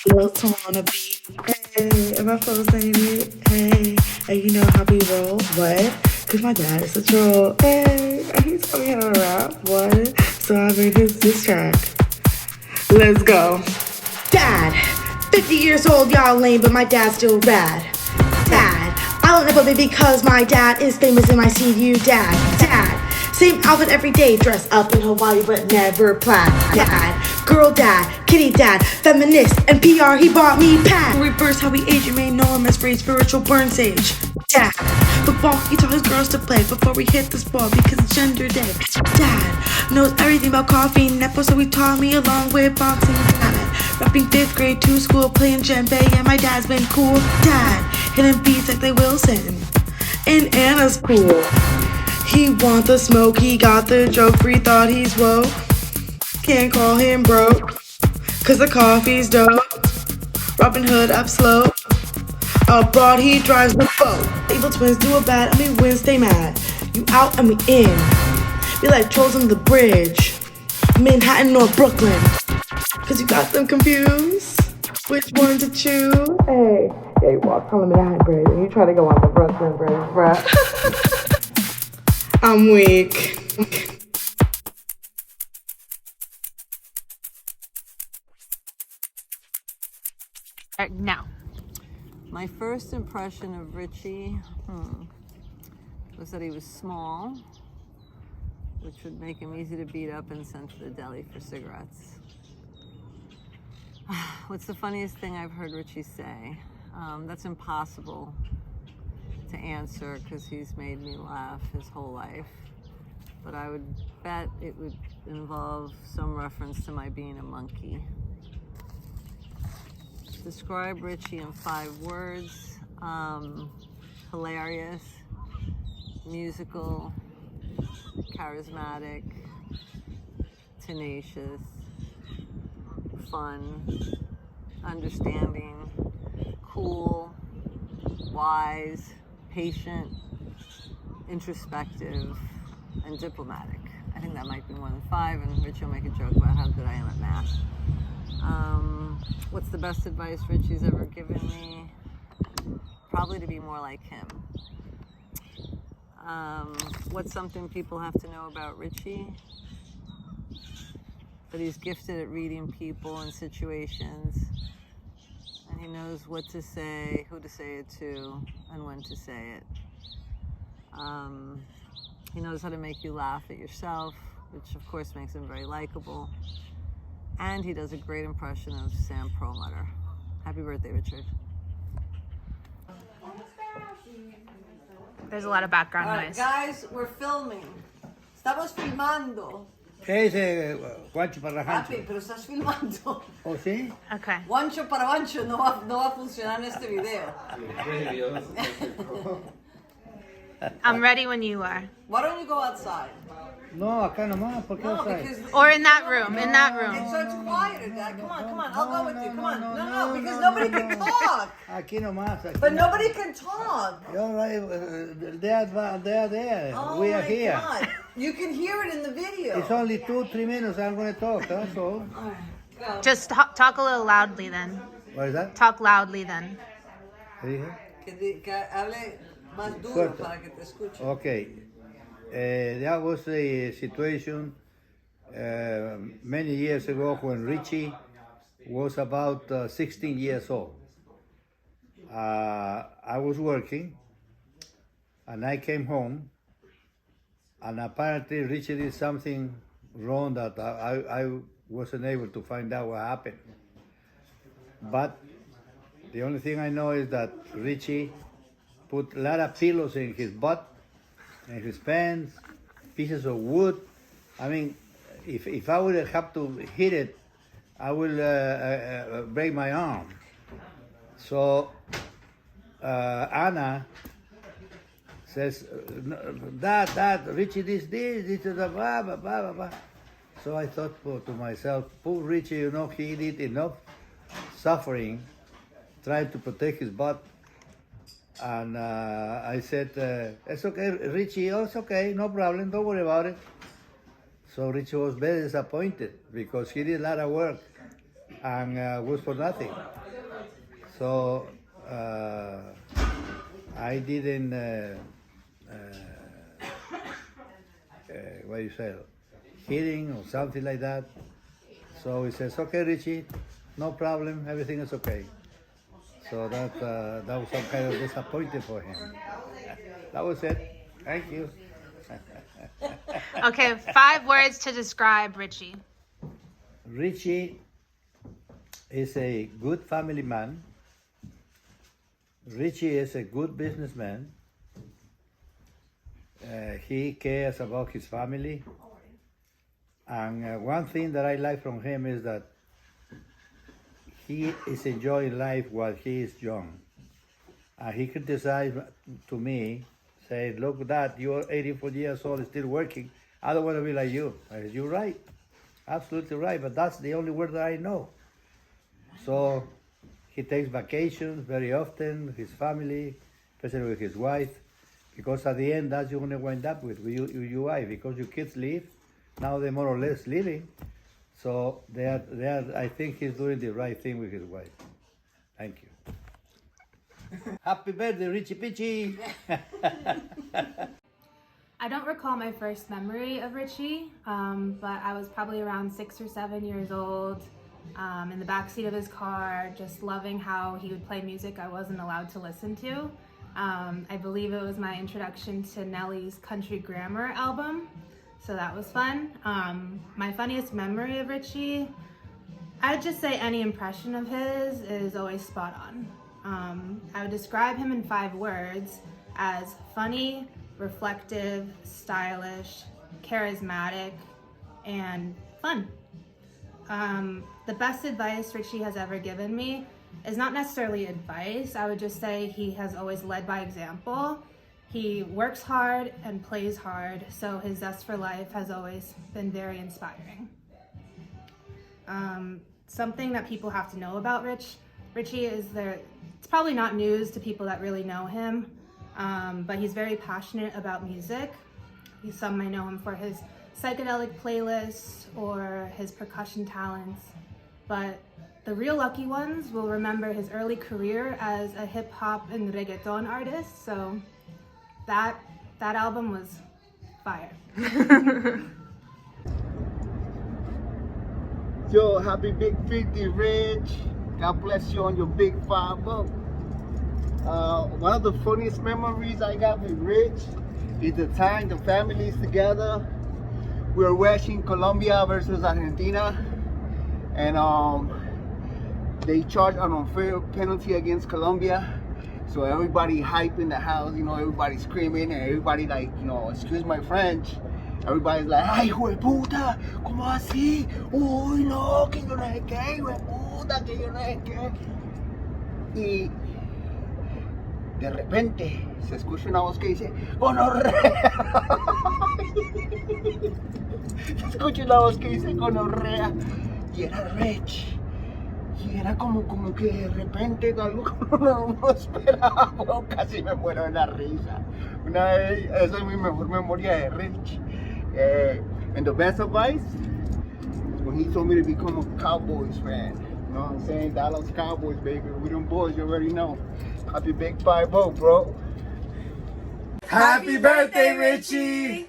Love to wanna be. Hey, am I supposed to saying it? Hey, and you know how we roll. What? Cause my dad is a troll. Hey, and he taught me how to rap. What? So I made his diss track. Let's go. Dad, 50 years old, y'all lame, but my dad's still rad. Dad, I don't ever be because my dad is famous and I see you, Dad. Dad, same outfit every day, dress up in Hawaii but never plaid. Dad, girl dad, kitty dad, feminist, and PR, he bought me pad. Reverse how we age, you may know him as very spiritual burn sage. Dad, football, he taught his girls to play before we hit the sport because it's gender day. Dad, knows everything about coffee, Nepo, so he taught me along with boxing. Dad, rapping 5th grade to school, playing djembe, and my dad's been cool. Dad, hitting beats like they Wilson, and Anna's cool. He want the smoke, he got the joke, free thought he's woke. Can't call him broke, cause the coffee's dope. Robin Hood up slow. Abroad he drives the boat. Evil twins do a bad and we win, stay mad. You out and we in. Be like trolls on the bridge. Manhattan or Brooklyn. Cause you got them confused. Which one to choose? Hey, yeah, you walk on the Manhattan Bridge and you try to go on the Brooklyn Bridge, bruh. I'm weak. Now. My first impression of Richie was that he was small, which would make him easy to beat up and send to the deli for cigarettes. What's the funniest thing I've heard Richie say? That's impossible to answer because he's made me laugh his whole life. But I would bet it would involve some reference to my being a monkey. Describe Richie in 5 words. Hilarious, musical, charismatic, tenacious, fun, understanding, cool, wise, patient, introspective, and diplomatic. I think that might be more than 5, and Richie will make a joke about how good I am at math. What's the best advice Richie's ever given me? Probably to be more like him. What's something people have to know about Richie? That he's gifted at reading people and situations, and he knows what to say, who to say it to, and when to say it. He knows how to make you laugh at yourself, which of course makes him very likable. And he does a great impression of Sam Perlmutter. Happy birthday, Richard. There's a lot of background All right, noise. guys, we're filming. Estamos filmando. ¿Qué dice Juancho para Papi, Jancho? pero estás filmando. ¿Oh, sí? Okay. Guancho para Guancho no va a funcionar en este video. I'm ready when you are. Why don't you go outside? No, acá nomás, ¿por qué No, outside? because... Or in that room, in that room. So it's quieter, Dad. Come on, I'll go with you. Come on. No, because nobody can talk. Aquí nomás. Aquí But nomás. nobody can talk. There. Oh We are my here. God. You can hear it in the video. It's only 2-3 minutes I'm going to talk, that's all. Go. Just talk a little loudly then. What is that? Talk loudly then. ¿Qué dije? Que hable más duro Fuerte. para que te escuche. Okay. That was a situation many years ago when Richie was about 16 years old. I was working and I came home, and apparently Richie did something wrong that I wasn't able to find out what happened. But the only thing I know is that Richie put a lot of pillows in his butt, in his pants, pieces of wood. I mean, if I would have to hit it, I will break my arm. So Anna says, Dad, Richie this is blah, blah, blah, blah, blah. So I thought to myself, poor Richie, you know, he did enough suffering trying to protect his butt. And I said, it's okay, Richie, oh, it's okay, no problem, don't worry about it. So Richie was very disappointed because he did a lot of work. and was for nothing. So I didn't, what do you say, hitting or something like that. So he says, okay, Richie, no problem, everything is okay. So that was some kind of disappointing for him. That was it. Thank you. Okay, 5 words to describe Richie. Richie is a good family man. Richie is a good businessman. He cares about his family. And one thing that I like from him is that he is enjoying life while he is young. And he criticized to me, saying, look, Dad, you're 84 years old, still working. I don't want to be like you. I said, you're right. Absolutely right, but that's the only word that I know. So he takes vacations very often with his family, especially with his wife, because at the end, that's you're going to wind up with your wife, because your kids leave. Now they're more or less living. So they are, I think he's doing the right thing with his wife. Thank you. Happy birthday, Richie Peachy. I don't recall my first memory of Richie, but I was probably around 6 or 7 years old, in the backseat of his car, just loving how he would play music I wasn't allowed to listen to. I believe it was my introduction to Nelly's Country Grammar album, so that was fun. My funniest memory of Richie, I'd just say any impression of his is always spot on. I would describe him in 5 words as funny, reflective, stylish, charismatic, and fun. The best advice Richie has ever given me is not necessarily advice. I would just say he has always led by example. He works hard and plays hard, so his zest for life has always been very inspiring. Something that people have to know about Richie is it's probably not news to people that really know him, but he's very passionate about music. Some may know him for his psychedelic playlists or his percussion talents, but the real lucky ones will remember his early career as a hip hop and reggaeton artist, so that album was fire. Yo, happy Big 50, Rich. God bless you on your big 5-0. One of the funniest memories I got with Rich is the time the family is together. We were watching Colombia versus Argentina, and they charged an unfair penalty against Colombia. So everybody hype in the house, everybody screaming, and everybody like, excuse my French. Everybody's like, ay, hijo de puta, ¿cómo así? Uy, no, que yo no sé qué, hijo de puta, que yo no sé qué. Y de repente se escucha una voz que dice, gonorrea. Se escucha una voz que dice gonorrea. Y era Rich. Y era como que de repente algo como no esperaba, casi me muero de la risa. Una vez, esa es mi mejor memoria de Rich. And the best advice, when he told me to become a Cowboys fan. You know what I'm saying? Dallas Cowboys, baby. We them boys, you already know. Happy Big 5-0, bro. Happy birthday, Richie!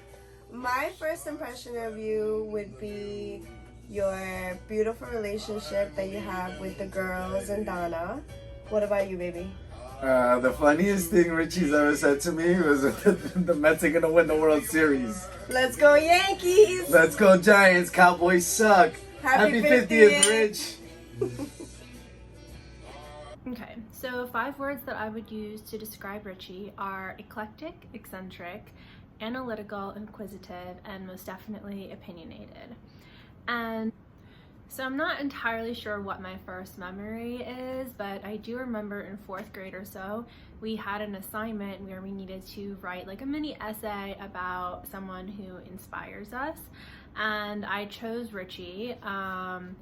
My first impression of you would be your beautiful relationship that you have with the girls and Donna. What about you, baby? The funniest thing Richie's ever said to me was the Mets are gonna win the World Series. Let's go Yankees! Let's go Giants, Cowboys suck. Happy 50th, Rich! Okay, so 5 words that I would use to describe Richie are eclectic, eccentric, analytical, inquisitive, and most definitely opinionated. And so I'm not entirely sure what my first memory is, but I do remember in 4th grade or so, we had an assignment where we needed to write like a mini essay about someone who inspires us. And I chose Richie, and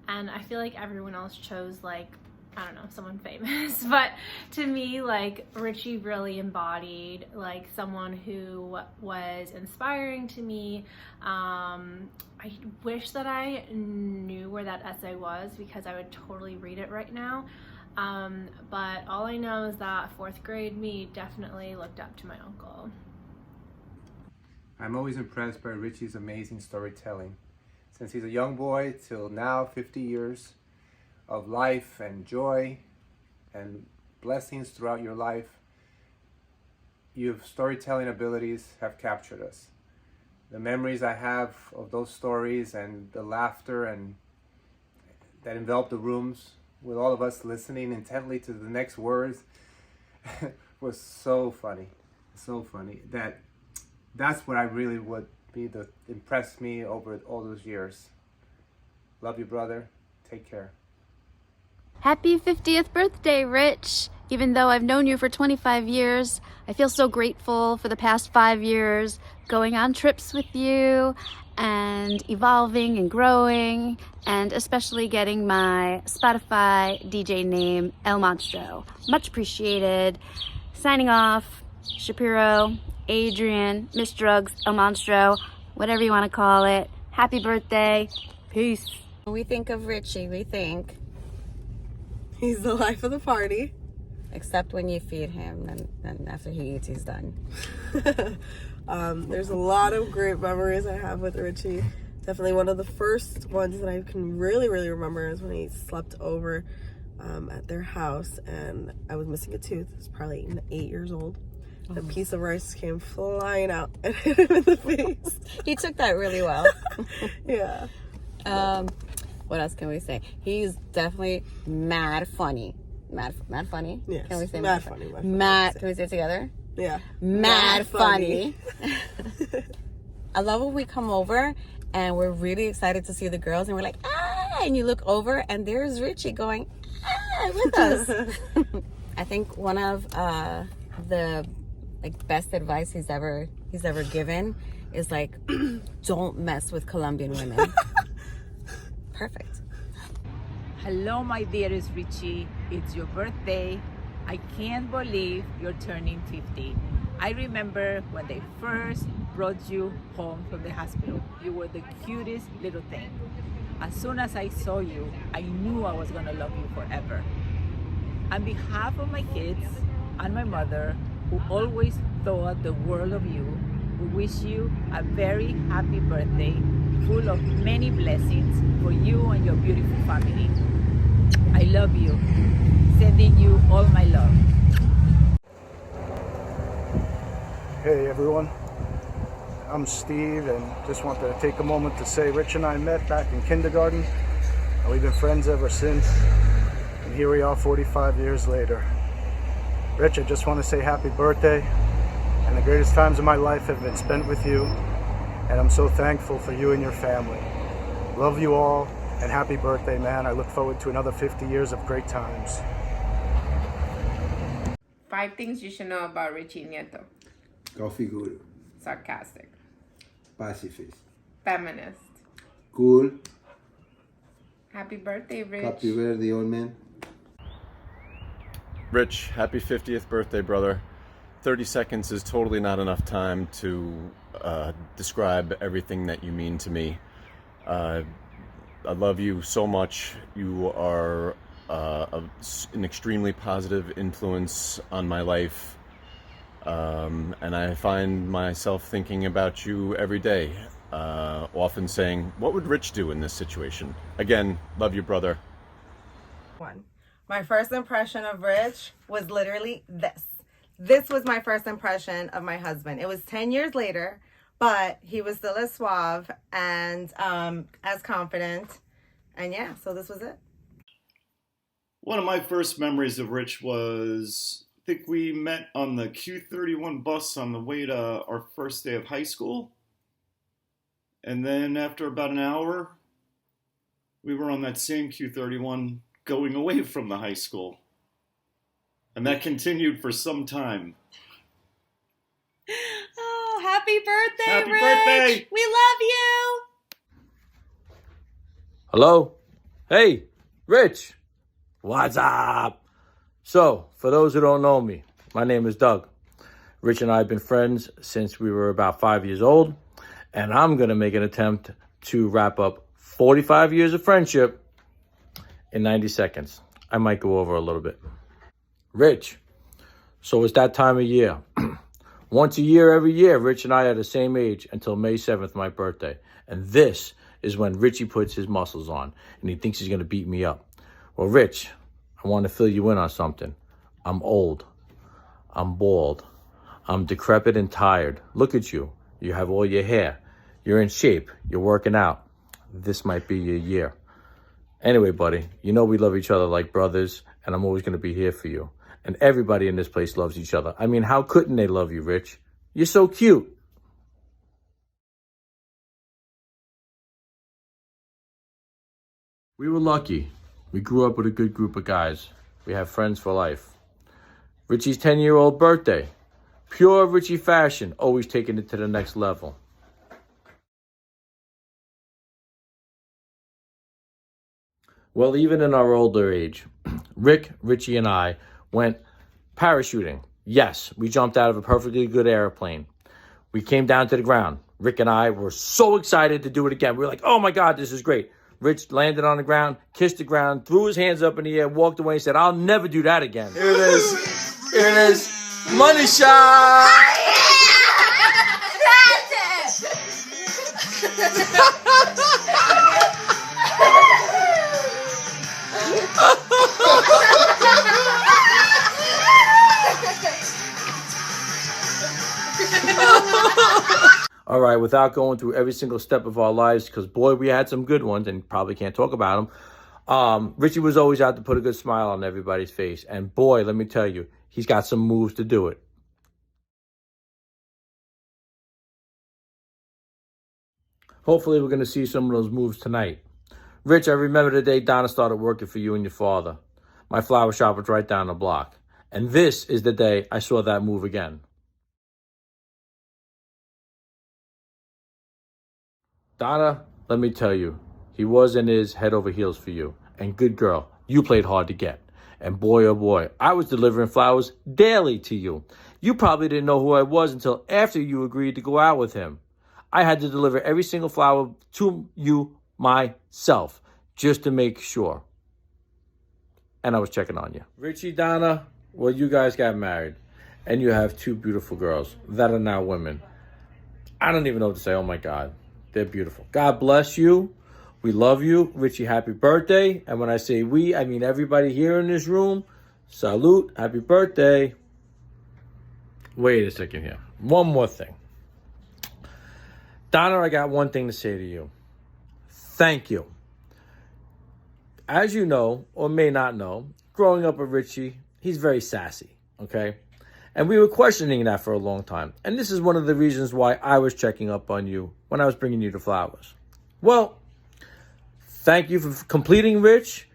I feel like everyone else chose like, I don't know, someone famous, but to me, like, Richie really embodied like someone who was inspiring to me. I wish that I knew where that essay was because I would totally read it right now. But all I know is that 4th grade me definitely looked up to my uncle. I'm always impressed by Richie's amazing storytelling. Since he's a young boy till now, 50 years of life and joy and blessings throughout your life, your storytelling abilities have captured us. The memories I have of those stories and the laughter and that enveloped the rooms with all of us listening intently to the next words was so funny, that's what I really would be the impressed me over all those years. Love you, brother. Take care. Happy 50th birthday, Rich! Even though I've known you for 25 years, I feel so grateful for the past 5 years, going on trips with you, and evolving and growing, and especially getting my Spotify DJ name, El Monstro. Much appreciated. Signing off, Shapiro, Adrian, Miss Drugs, El Monstro, whatever you want to call it. Happy birthday. Peace. When we think of Richie, we think, He's the life of the party. except when you feed him, then after he eats, he's done. There's a lot of great memories I have with Richie. Definitely one of the first ones that I can really remember is when he slept over at their house and I was missing a tooth. I was probably 8 years old. A piece of rice came flying out and hit him in the face. He took that really well. Yeah. What else can we say? He's definitely mad funny. Mad funny? Yes. Can we say mad funny? Mad, can we say it together? Yeah. Mad funny. I love when we come over and we're really excited to see the girls and we're like, ah, and you look over and there's Richie going, ah, with us. I think one of the best advice he's ever given is like, don't mess with Colombian women. Perfect. Hello, my dearest Richie. It's your birthday. I can't believe you're turning 50. I remember when they first brought you home from the hospital. You were the cutest little thing. As soon as I saw you, I knew I was gonna love you forever. On behalf of my kids and my mother, who always thought the world of you, we wish you a very happy birthday, full of many blessings for you and your beautiful family. I love you. Sending you all my love. Hey everyone, I'm Steve and just wanted to take a moment to say Rich and I met back in kindergarten and we've been friends ever since, and here we are 45 years later. Rich, I just want to say happy birthday, and the greatest times of my life have been spent with you, and I'm so thankful for you and your family. Love you all, and happy birthday, man. I look forward to another 50 years of great times. 5 things you should know about Richie Nieto. Configuro. Sarcastic. Pacifist. Feminist. Cool. Happy birthday, Rich. Happy birthday, old man. Rich, happy 50th birthday, brother. 30 seconds is totally not enough time to describe everything that you mean to me. I love you so much. You are an extremely positive influence on my life. And I find myself thinking about you every day, often saying, what would Rich do in this situation? Again, love you, brother. My first impression of Rich was literally this. This was my first impression of my husband. It was 10 years later, but he was still as suave and as confident. And yeah, so this was it. One of my first memories of Rich was, I think we met on the Q31 bus on the way to our first day of high school. And then after about an hour, we were on that same Q31 going away from the high school. And that continued for some time. Oh, happy birthday, Happy Rich! birthday! We love you! Hello? Hey, Rich. What's up? So, for those who don't know me, my name is Doug. Rich and I have been friends since we were about 5 years old, and I'm going to make an attempt to wrap up 45 years of friendship in 90 seconds. I might go over a little bit. Rich, so it's that time of year. Once a year, every year, Rich and I are the same age until May 7th, my birthday. And this is when Richie puts his muscles on and he thinks he's going to beat me up. Well, Rich, I want to fill you in on something. I'm old. I'm bald. I'm decrepit and tired. Look at you. You have all your hair. You're in shape. You're working out. This might be your year. Anyway, buddy, you know we love each other like brothers, and I'm always going to be here for you. And everybody in this place loves each other. I mean, how couldn't they love you, Rich? You're so cute. We were lucky. We grew up with a good group of guys. We have friends for life. Richie's 10-year-old birthday. Pure Richie fashion, always taking it to the next level. Well, even in our older age, Rick, Richie, and I went parachuting. Yes, we jumped out of a perfectly good airplane. We came down to the ground. Rick and I were so excited to do it again. We were like, oh my God, this is great. Rich landed on the ground, kissed the ground, threw his hands up in the air, walked away and said, I'll never do that again. Here it is. Here it is. Money shot. All right, without going through every single step of our lives, because boy, we had some good ones and probably can't talk about them. Richie was always out to put a good smile on everybody's face. And boy, let me tell you, he's got some moves to do it. Hopefully, we're going to see some of those moves tonight. Rich, I remember the day Donna started working for you and your father. My flower shop was right down the block. And this is the day I saw that move again. Donna, let me tell you, he was and is head over heels for you. And good girl, you played hard to get. And boy, oh boy, I was delivering flowers daily to you. You probably didn't know who I was until after you agreed to go out with him. I had to deliver every single flower to you myself, just to make sure. And I was checking on you. Richie, Donna, well, you guys got married. And you have two beautiful girls that are now women. I don't even know what to say. Oh my God. They're beautiful. God bless you. We love you. Richie, happy birthday. And when I say we, I mean everybody here in this room. Salute. Happy birthday. Wait a second here. One more thing. Donna, I got one thing to say to you. Thank you. As you know, or may not know, growing up with Richie, he's very sassy, okay? And we were questioning that for a long time. And this is one of the reasons why I was checking up on you when I was bringing you the flowers. Well, thank you for completing Rich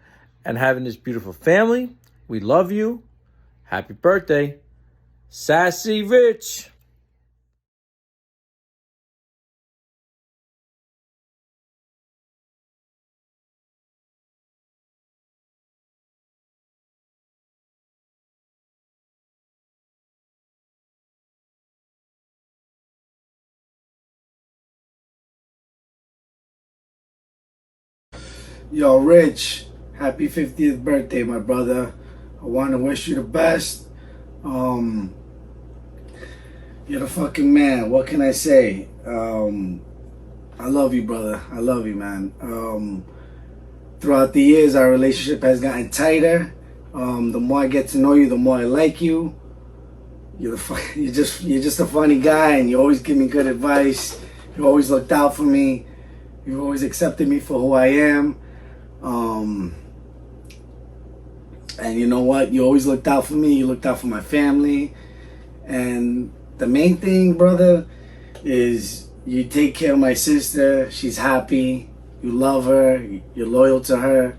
and having this beautiful family. We love you. Happy birthday, Sassy Rich. Yo, Rich, happy 50th birthday, my brother. I want to wish you the best. You're the fucking man. What can I say? I love you, brother. I love you, man. Throughout the years, our relationship has gotten tighter. The more I get to know you, the more I like you. You're just a funny guy, and you always give me good advice. You always looked out for me. You've always accepted me for who I am. And you know what? You always looked out for me. You looked out for my family. And the main thing, brother, is you take care of my sister. She's happy. You love her. You're loyal to her.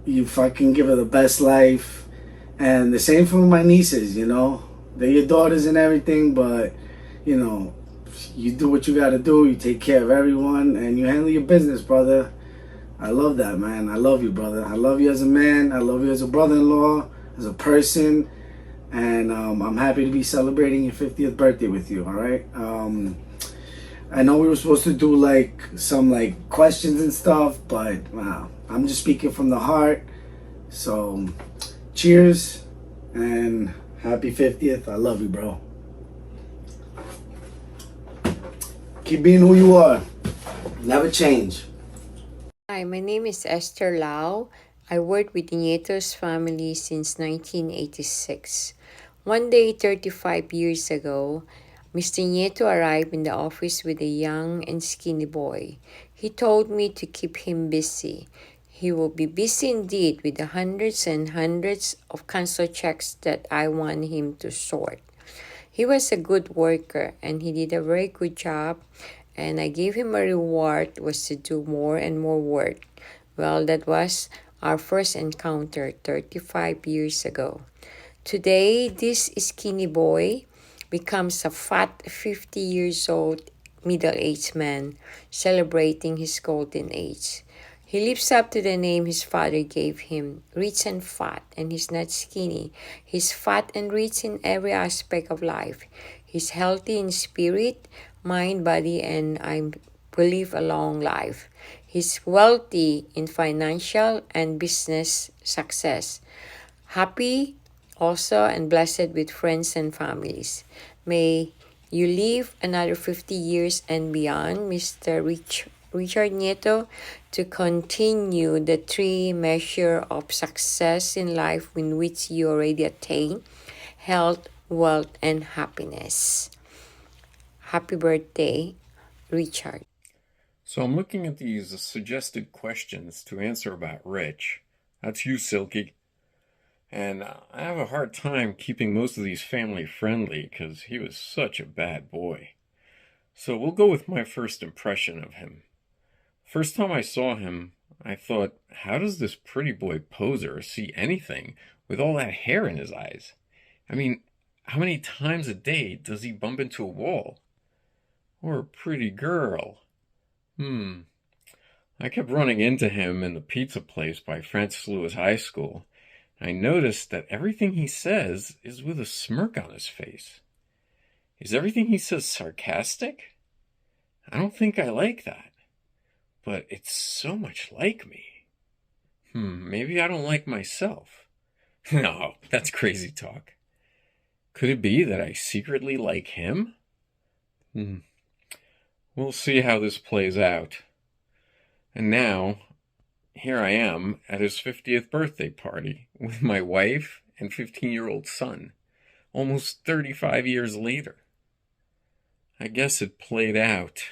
You fucking give her the best life. And the same for my nieces, you know. They're your daughters and everything, but, you know, you do what you gotta do. You take care of everyone, and you handle your business, brother. I love that, man. I love you, brother. I love you as a man. I love you as a brother-in-law, as a person. And I'm happy to be celebrating your 50th birthday with you, all right? I know we were supposed to do like some like questions and stuff, but wow, I'm just speaking from the heart. So cheers and happy 50th. I love you, bro. Keep being who you are. Never change. Hi, my name is Esther Lau. I worked with Nieto's family since 1986. One day, 35 years ago, Mr. Nieto arrived in the office with a young and skinny boy. He told me to keep him busy. He will be busy indeed with the hundreds and hundreds of cancel checks that I want him to sort. He was a good worker and he did a very good job, and I gave him a reward was to do more and more work. Well, that was our first encounter 35 years ago. Today, this skinny boy becomes a fat 50 years old middle-aged man celebrating his golden age. He lives up to the name his father gave him, rich and fat, and he's not skinny. He's fat and rich in every aspect of life. He's healthy in spirit, mind, body, and I believe a long life. He's wealthy in financial and business success. Happy also and blessed with friends and families. May you live another 50 years and beyond, Mr. Richard Nieto, to continue the three measures of success in life in which you already attained: health, wealth, and happiness. Happy birthday, Richard. So I'm looking at these suggested questions to answer about Rich. That's you, Silky. And I have a hard time keeping most of these family friendly because he was such a bad boy. So we'll go with my first impression of him. First time I saw him, I thought, how does this pretty boy poser see anything with all that hair in his eyes? I mean, how many times a day does he bump into a wall? Or a pretty girl? I kept running into him in the pizza place by Francis Lewis High School. I noticed that everything he says is with a smirk on his face. Is everything he says sarcastic? I don't think I like that. But it's so much like me. Maybe I don't like myself. No, that's crazy talk. Could it be that I secretly like him? We'll see how this plays out. And now, here I am at his 50th birthday party with my wife and 15-year-old son, almost 35 years later. I guess it played out.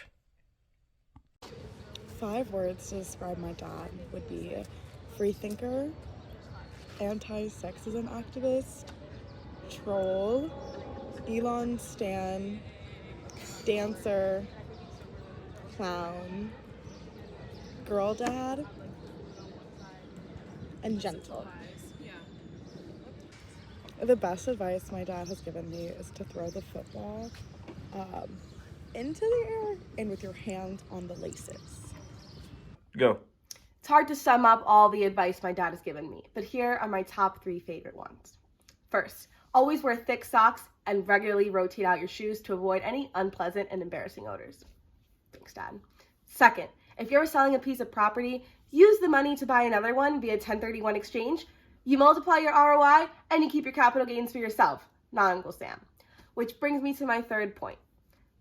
5 words to describe my dad would be freethinker, anti-sexism activist, troll, Elon stan, dancer, clown, girl dad, and gentle. The best advice my dad has given me is to throw the football into the air and with your hands on the laces. Go. It's hard to sum up all the advice my dad has given me, but here are my top 3 favorite ones. First, always wear thick socks and regularly rotate out your shoes to avoid any unpleasant and embarrassing odors. Thanks, Dad. Second, if you're selling a piece of property, use the money to buy another one via 1031 exchange. You multiply your ROI and you keep your capital gains for yourself, not Uncle Sam. Which brings me to my third point.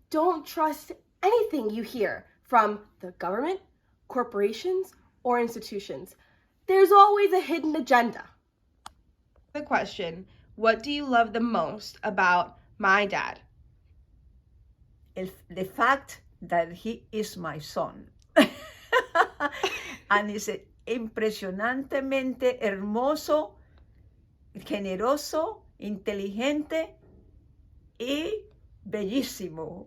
Don't trust anything you hear from the government, corporations, or institutions. There's always a hidden agenda. The question, what do you love the most about my dad? The fact that he is my son. And is impresionantemente hermoso, generoso, inteligente y bellísimo.